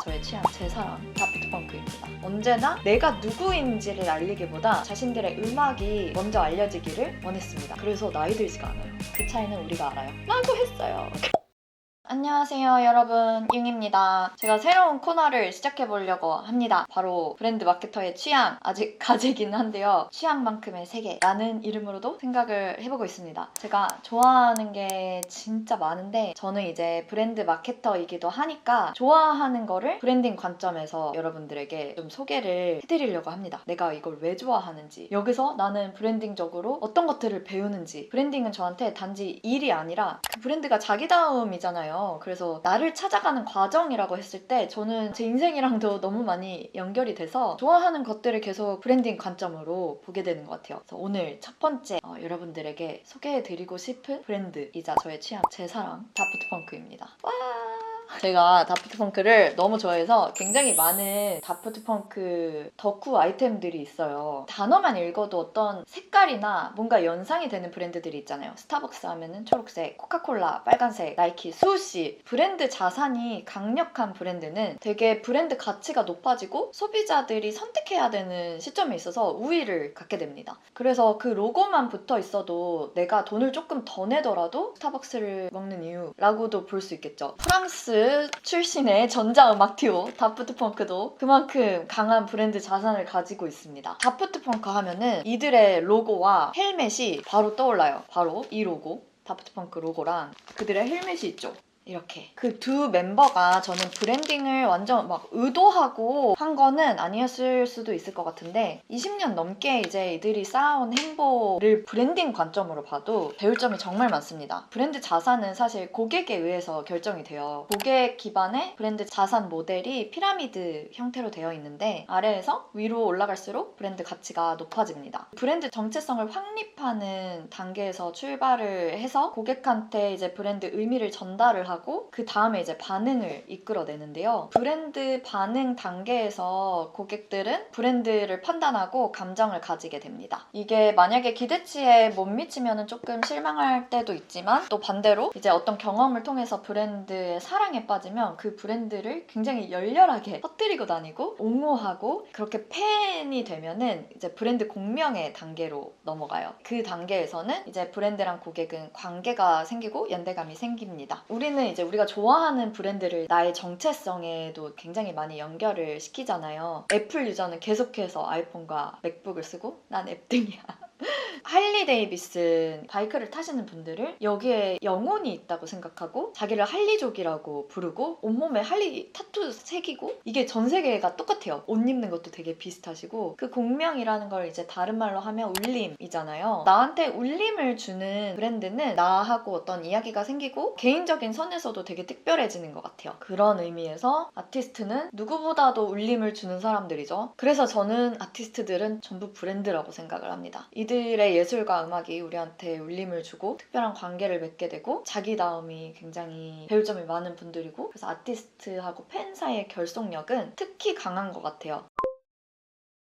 저의 취향, 제 사랑, 다프트 펑크입니다. 언제나 내가 누구인지를 알리기보다 자신들의 음악이 먼저 알려지기를 원했습니다. 그래서 나이 들지가 않아요. 그 차이는 우리가 알아요. 라고 했어요. 안녕하세요 여러분, 융입니다. 제가 새로운 코너를 시작해보려고 합니다. 바로 브랜드 마케터의 취향, 아직 가지긴 한데요. 취향만큼의 세계라는 이름으로도 생각을 해보고 있습니다. 제가 좋아하는 게 진짜 많은데 저는 이제 브랜드 마케터이기도 하니까 좋아하는 거를 브랜딩 관점에서 여러분들에게 좀 소개를 해드리려고 합니다. 내가 이걸 왜 좋아하는지, 여기서 나는 브랜딩적으로 어떤 것들을 배우는지. 브랜딩은 저한테 단지 일이 아니라 그 브랜드가 자기다움이잖아요. 그래서 나를 찾아가는 과정이라고 했을 때 저는 제 인생이랑도 너무 많이 연결이 돼서 좋아하는 것들을 계속 브랜딩 관점으로 보게 되는 것 같아요. 그래서 오늘 첫 번째 여러분들에게 소개해드리고 싶은 브랜드이자 저의 취향, 제 사랑, 다프트 펑크입니다. 와! 제가 다프트 펑크를 너무 좋아해서 굉장히 많은 다프트 펑크 덕후 아이템들이 있어요. 단어만 읽어도 어떤 색깔이나 뭔가 연상이 되는 브랜드들이 있잖아요. 스타벅스 하면은 초록색, 코카콜라 빨간색, 나이키, 수시. 브랜드 자산이 강력한 브랜드는 되게 브랜드 가치가 높아지고 소비자들이 선택해야 되는 시점에 있어서 우위를 갖게 됩니다. 그래서 그 로고만 붙어 있어도 내가 돈을 조금 더 내더라도 스타벅스를 먹는 이유라고도 볼 수 있겠죠. 프랑스 출신의 전자음악 듀오 다프트 펑크도 그만큼 강한 브랜드 자산을 가지고 있습니다. 다프트 펑크 하면은 이들의 로고와 헬멧이 바로 떠올라요. 바로 이 로고, 다프트 펑크 로고랑 그들의 헬멧이 있죠. 이렇게 그 두 멤버가 저는 브랜딩을 완전 막 의도하고 한 거는 아니었을 수도 있을 것 같은데 20년 넘게 이제 이들이 쌓아온 행보를 브랜딩 관점으로 봐도 배울 점이 정말 많습니다. 브랜드 자산은 사실 고객에 의해서 결정이 돼요. 고객 기반의 브랜드 자산 모델이 피라미드 형태로 되어 있는데 아래에서 위로 올라갈수록 브랜드 가치가 높아집니다. 브랜드 정체성을 확립하는 단계에서 출발을 해서 고객한테 이제 브랜드 의미를 전달을 하고 그 다음에 이제 반응을 이끌어내는데요. 브랜드 반응 단계에서 고객들은 브랜드를 판단하고 감정을 가지게 됩니다. 이게 만약에 기대치에 못 미치면 조금 실망할 때도 있지만 또 반대로 이제 어떤 경험을 통해서 브랜드의 사랑에 빠지면 그 브랜드를 굉장히 열렬하게 퍼뜨리고 다니고 옹호하고 그렇게 팬이 되면은 이제 브랜드 공명의 단계로 넘어가요. 그 단계에서는 이제 브랜드랑 고객은 관계가 생기고 연대감이 생깁니다. 우리가 좋아하는 브랜드를 나의 정체성에도 굉장히 많이 연결을 시키잖아요. 애플 유저는 계속해서 아이폰과 맥북을 쓰고 난 앱등이야. 할리 데이비슨 바이크를 타시는 분들을 여기에 영혼이 있다고 생각하고 자기를 할리족이라고 부르고 온몸에 할리 타투 새기고 이게 전 세계가 똑같아요. 옷 입는 것도 되게 비슷하시고 그 공명이라는 걸 이제 다른 말로 하면 울림이잖아요. 나한테 울림을 주는 브랜드는 나하고 어떤 이야기가 생기고 개인적인 선에서도 되게 특별해지는 것 같아요. 그런 의미에서 아티스트는 누구보다도 울림을 주는 사람들이죠. 그래서 저는 아티스트들은 전부 브랜드라고 생각을 합니다. 이들의 예술과 음악이 우리한테 울림을 주고 특별한 관계를 맺게 되고 자기다움이 굉장히 배울 점이 많은 분들이고 그래서 아티스트하고 팬 사이의 결속력은 특히 강한 것 같아요.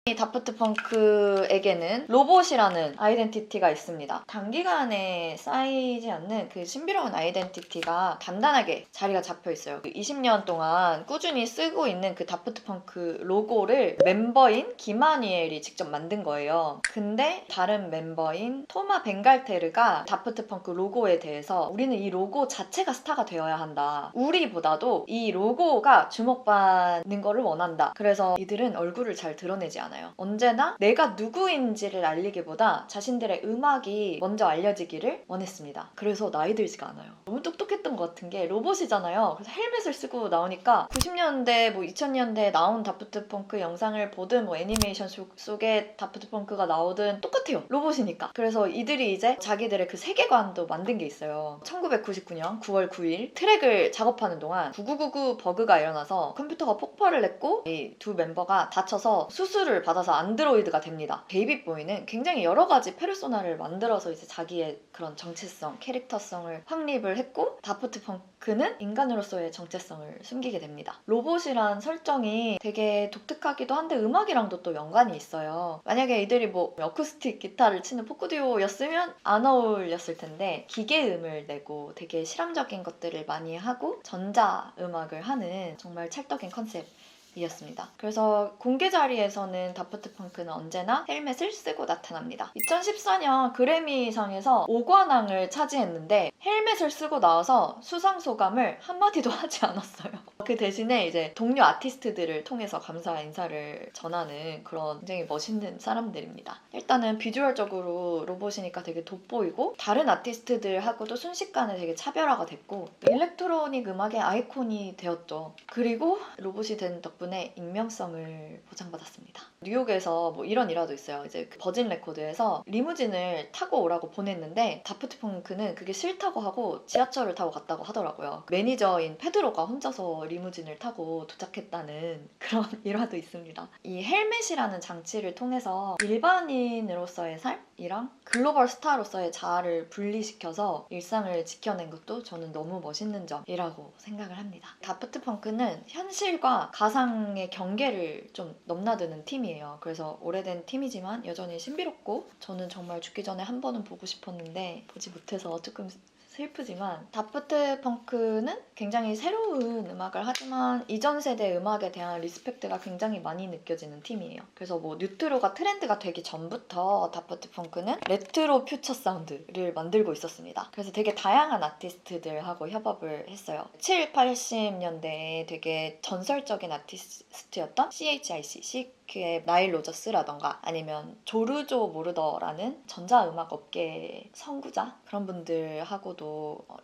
이 다프트 펑크에게는 로봇이라는 아이덴티티가 있습니다. 단기간에 쌓이지 않는 그 신비로운 아이덴티티가 단단하게 자리가 잡혀 있어요. 20년 동안 꾸준히 쓰고 있는 그 다프트 펑크 로고를 멤버인 김하니엘이 직접 만든 거예요. 근데 다른 멤버인 토마 벵갈테르가 다프트 펑크 로고에 대해서 우리는 이 로고 자체가 스타가 되어야 한다. 우리보다도 이 로고가 주목받는 거를 원한다. 그래서 이들은 얼굴을 잘 드러내지 않아요. 언제나 내가 누구인지를 알리기보다 자신들의 음악이 먼저 알려지기를 원했습니다. 그래서 나이 들지가 않아요. 너무 똑똑했던 것 같은 게 로봇이잖아요. 그래서 헬멧을 쓰고 나오니까 90년대 2000년대에 나온 다프트 펑크 영상을 보든 애니메이션 속에 다프트 펑크가 나오든 똑같아요. 로봇이니까. 그래서 이들이 이제 자기들의 그 세계관도 만든 게 있어요. 1999년 9월 9일 트랙을 작업하는 동안 9999 버그가 일어나서 컴퓨터가 폭발을 했고 이 두 멤버가 다쳐서 수술을 받아서 안드로이드가 됩니다. 베이비보이는 굉장히 여러 가지 페르소나를 만들어서 이제 자기의 그런 정체성, 캐릭터성을 확립을 했고 다프트 펑크 그는 인간으로서의 정체성을 숨기게 됩니다. 로봇이란 설정이 되게 독특하기도 한데 음악이랑도 또 연관이 있어요. 만약에 이들이 뭐 어쿠스틱 기타를 치는 포크듀오였으면 안 어울렸을 텐데 기계음을 내고 되게 실험적인 것들을 많이 하고 전자 음악을 하는 정말 찰떡인 컨셉 이었습니다. 그래서 공개 자리에서는 다프트 펑크는 언제나 헬멧을 쓰고 나타납니다. 2014년 그래미상에서 5관왕을 차지했는데 헬멧을 쓰고 나와서 수상 소감을 한마디도 하지 않았어요. 그 대신에 이제 동료 아티스트들을 통해서 감사 인사를 전하는 그런 굉장히 멋있는 사람들입니다. 일단은 비주얼적으로 로봇이니까 되게 돋보이고 다른 아티스트들하고도 순식간에 되게 차별화가 됐고 일렉트로닉 음악의 아이콘이 되었죠. 그리고 로봇이 된 덕분에 익명성을 보장받았습니다. 뉴욕에서 뭐 이런 일화도 있어요. 이제 그 버진 레코드에서 리무진을 타고 오라고 보냈는데 다프트 펑크는 그게 싫다고 하고 지하철을 타고 갔다고 하더라고요. 매니저인 페드로가 혼자서 리무진을 타고 도착했다는 그런 일화도 있습니다. 이 헬멧이라는 장치를 통해서 일반인으로서의 삶이랑 글로벌 스타로서의 자아를 분리시켜서 일상을 지켜낸 것도 저는 너무 멋있는 점이라고 생각을 합니다. 다프트 펑크는 현실과 가상의 경계를 좀 넘나드는 팀이에요. 그래서 오래된 팀이지만 여전히 신비롭고 저는 정말 죽기 전에 한 번은 보고 싶었는데 보지 못해서 조금 슬프지만 다프트 펑크는 굉장히 새로운 음악을 하지만 이전 세대 음악에 대한 리스펙트가 굉장히 많이 느껴지는 팀이에요. 그래서 뭐 뉴트로가 트렌드가 되기 전부터 다프트 펑크는 레트로 퓨처 사운드를 만들고 있었습니다. 그래서 되게 다양한 아티스트들하고 협업을 했어요. 7, 80년대에 되게 전설적인 아티스트였던 CHIC, 시크의 나일 로저스라던가 아니면 조르조 모르더라는 전자음악 업계의 선구자 그런 분들하고도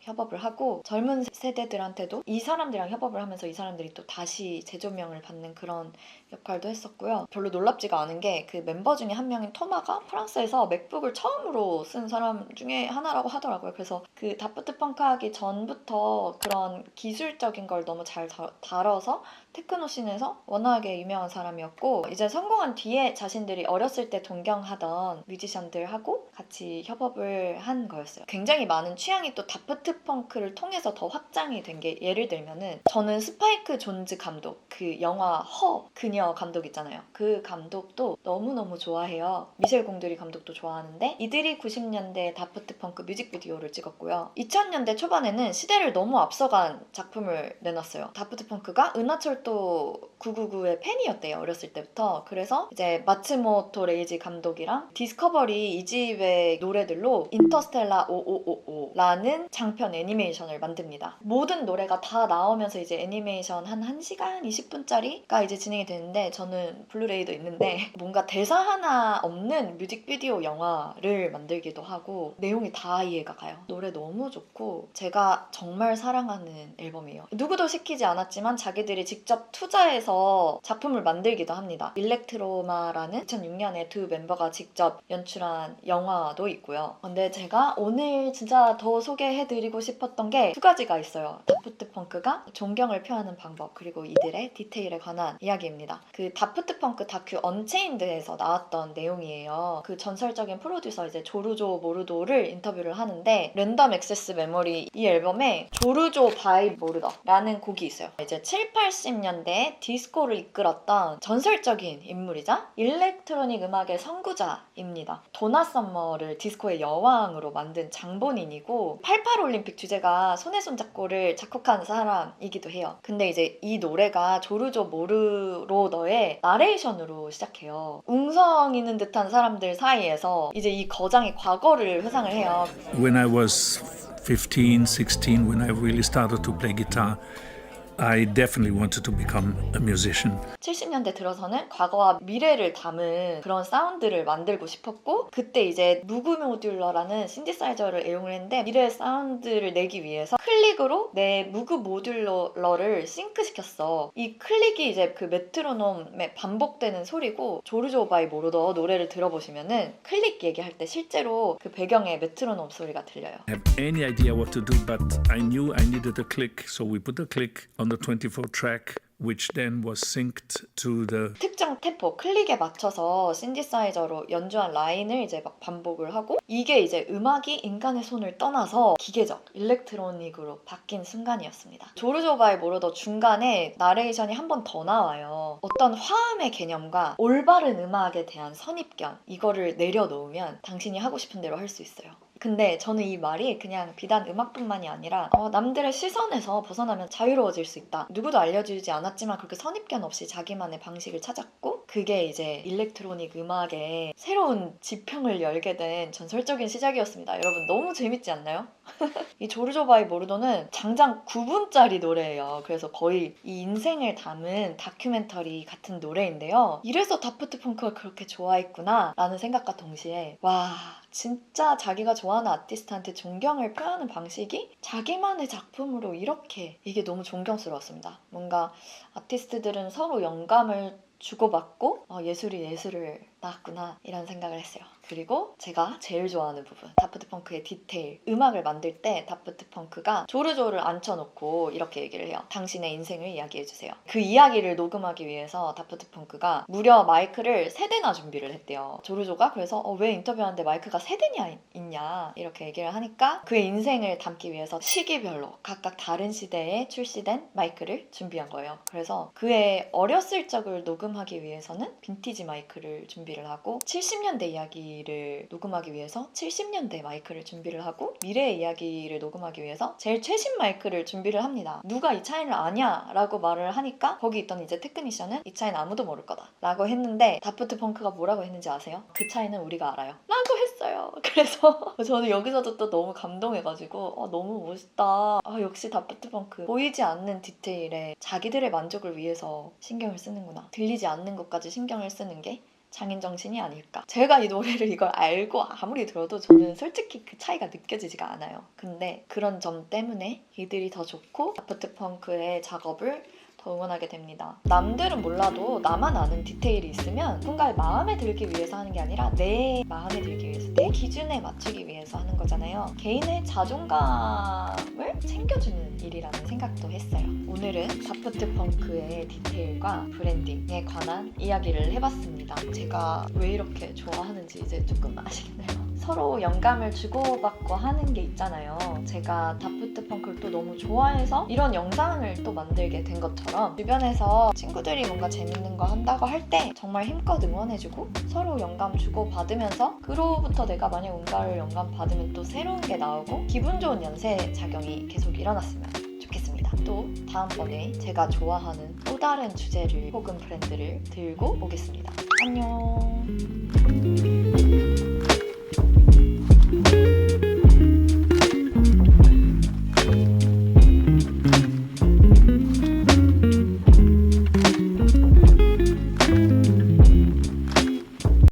협업을 하고 젊은 세대들한테도 이 사람들이랑 협업을 하면서 이 사람들이 또 다시 재조명을 받는 그런 역할도 했었고요. 별로 놀랍지가 않은 게 그 멤버 중에 한 명인 토마가 프랑스에서 맥북을 처음으로 쓴 사람 중에 하나라고 하더라고요. 그래서 그 다프트 펑크 하기 전부터 그런 기술적인 걸 너무 잘 다뤄서 테크노 씬에서 워낙에 유명한 사람이었고 이제 성공한 뒤에 자신들이 어렸을 때 동경하던 뮤지션들하고 같이 협업을 한 거였어요. 굉장히 많은 취향이 또 다프트 펑크를 통해서 더 확장이 된 게 예를 들면은 저는 스파이크 존즈 감독 그 영화 허 그녀 감독 있잖아요. 그 감독도 너무너무 좋아해요. 미셸 공드리 감독도 좋아하는데 이들이 90년대 다프트 펑크 뮤직비디오를 찍었고요. 2000년대 초반에는 시대를 너무 앞서간 작품을 내놨어요. 다프트 펑크가 은하철도 999의 팬이었대요. 어렸을 때부터. 그래서 이제 마츠모토 레이지 감독이랑 디스커버리 2집의 노래들로 인터스텔라 5555라는 장편 애니메이션을 만듭니다. 모든 노래가 다 나오면서 이제 애니메이션 한 1시간 20분짜리가 이제 진행이 되는데 저는 블루레이도 있는데 뭔가 대사 하나 없는 뮤직비디오 영화를 만들기도 하고 내용이 다 이해가 가요. 노래 너무 좋고 제가 정말 사랑하는 앨범이에요. 누구도 시키지 않았지만 자기들이 직접 투자해서 작품을 만들기도 합니다. 일렉트로마라는 2006년에 두 멤버가 직접 연출한 영화도 있고요. 근데 제가 오늘 진짜 더 소개해드리고 싶었던 게 두 가지가 있어요. 다프트 펑크가 존경을 표하는 방법 그리고 이들의 디테일에 관한 이야기입니다. 그 다프트 펑크 다큐 언체인드에서 나왔던 내용이에요. 그 전설적인 프로듀서 이제 조르조 모르도를 인터뷰를 하는데 랜덤 액세스 메모리 이 앨범에 조르조 바이 모르더라는 곡이 있어요. 이제 7, 80년대에 디스코를 이끌었던 전설적인 인물이자 일렉트로닉 음악의 선구자입니다. 도나 썸머를 디스코의 여왕으로 만든 장본인이고 88 올림픽 주제가 손에 손잡고를 작곡한 사람이기도 해요. 근데 이제 이 노래가 조르조 모르도의 나레이션으로 시작해요. 웅성이는 듯한 사람들 사이에서 이제 이 거장의 과거를 회상을 해요. When I was 15, 16, when I really started to play guitar, I definitely wanted to become a musician. 70년대 들어서는 과거와 미래를 담은 그런 사운드를 만들고 싶었고 그때 이제 무그 모듈러라는 신디사이저를 애용을 했는데 미래의 사운드를 내기 위해서 클릭으로 내 무그 모듈러를 싱크시켰어. 이 클릭이 이제 그 메트로놈에 반복되는 소리고 조르조 바이 모르더 노래를 들어보시면은 클릭 얘기할 때 실제로 그 배경에 메트로놈 소리가 들려요. I have any idea what to do, but I knew I needed a click, so we put a click on the 24 track which then was synced to the 특정 템포, 클릭에 맞춰서 신디사이저로 연주한 라인을 이제 막 반복을 하고 이게 이제 음악이 인간의 손을 떠나서 기계적, 일렉트로닉으로 바뀐 순간이었습니다. 조르조 바이 모로더 중간에 나레이션이 한 번 더 나와요. 어떤 화음의 개념과 올바른 음악에 대한 선입견 이거를 내려놓으면 당신이 하고 싶은 대로 할 수 있어요. 근데 저는 이 말이 그냥 비단 음악뿐만이 아니라 남들의 시선에서 벗어나면 자유로워질 수 있다. 누구도 알려주지 않았지만 그렇게 선입견 없이 자기만의 방식을 찾았고 그게 이제 일렉트로닉 음악의 새로운 지평을 열게 된 전설적인 시작이었습니다. 여러분 너무 재밌지 않나요? 이 조르조 바이 모르도는 장장 9분짜리 노래예요. 그래서 거의 이 인생을 담은 다큐멘터리 같은 노래인데요. 이래서 다프트 펑크가 그렇게 좋아했구나 라는 생각과 동시에 와 진짜 자기가 좋아하는 아티스트한테 존경을 표하는 방식이 자기만의 작품으로 이렇게 이게 너무 존경스러웠습니다. 뭔가 아티스트들은 서로 영감을 주고받고 예술이 예술을 낳았구나 이런 생각을 했어요. 그리고 제가 제일 좋아하는 부분 다프트 펑크의 디테일 음악을 만들 때 다프트 펑크가 조르조를 앉혀놓고 이렇게 얘기를 해요. 당신의 인생을 이야기해주세요. 그 이야기를 녹음하기 위해서 다프트 펑크가 무려 마이크를 3대나 준비를 했대요. 조르조가 그래서 왜 인터뷰하는데 마이크가 3대냐 있냐 이렇게 얘기를 하니까 그의 인생을 담기 위해서 시기별로 각각 다른 시대에 출시된 마이크를 준비한 거예요. 그래서 그의 어렸을 적을 녹음하기 위해서는 빈티지 마이크를 준비를 하고 70년대 이야기를 녹음하기 위해서 70년대 마이크를 준비를 하고 미래의 이야기를 녹음하기 위해서 제일 최신 마이크를 준비를 합니다. 누가 이 차이를 아냐? 라고 말을 하니까 거기 있던 이제 테크니션은 이 차이는 아무도 모를 거다 라고 했는데 다프트 펑크가 뭐라고 했는지 아세요? 그 차이는 우리가 알아요 라고 했어요. 그래서 저는 여기서도 또 너무 감동해가지고 너무 멋있다. 역시 다프트 펑크 보이지 않는 디테일에 자기들의 만족을 위해서 신경을 쓰는구나. 들리지 않는 것까지 신경을 쓰는 게 장인정신이 아닐까. 제가 이 노래를 이걸 알고 아무리 들어도 저는 솔직히 그 차이가 느껴지지가 않아요. 근데 그런 점 때문에 이들이 더 좋고 다프트 펑크의 작업을 더 응원하게 됩니다. 남들은 몰라도 나만 아는 디테일이 있으면 누군가의 마음에 들기 위해서 하는 게 아니라 내 마음에 들기 위해서 내 기준에 맞추기 위해서 하는 거잖아요. 개인의 자존감을 챙겨주는 일이라는 생각도 했어요. 오늘은 다프트 펑크의 디테일과 브랜딩에 관한 이야기를 해봤습니다. 제가 왜 이렇게 좋아하는지 이제 조금 아시겠나요? 서로 영감을 주고받고 하는 게 있잖아요. 제가 다프트 펑크를 또 너무 좋아해서 이런 영상을 또 만들게 된 것처럼 주변에서 친구들이 뭔가 재밌는 거 한다고 할 때 정말 힘껏 응원해주고 서로 영감 주고받으면서 그로부터 내가 만약 뭔가를 영감 받으면 또 새로운 게 나오고 기분 좋은 연쇄작용이 계속 일어났으면 좋겠습니다. 또 다음번에 제가 좋아하는 또 다른 주제를 혹은 브랜드를 들고 오겠습니다. 안녕.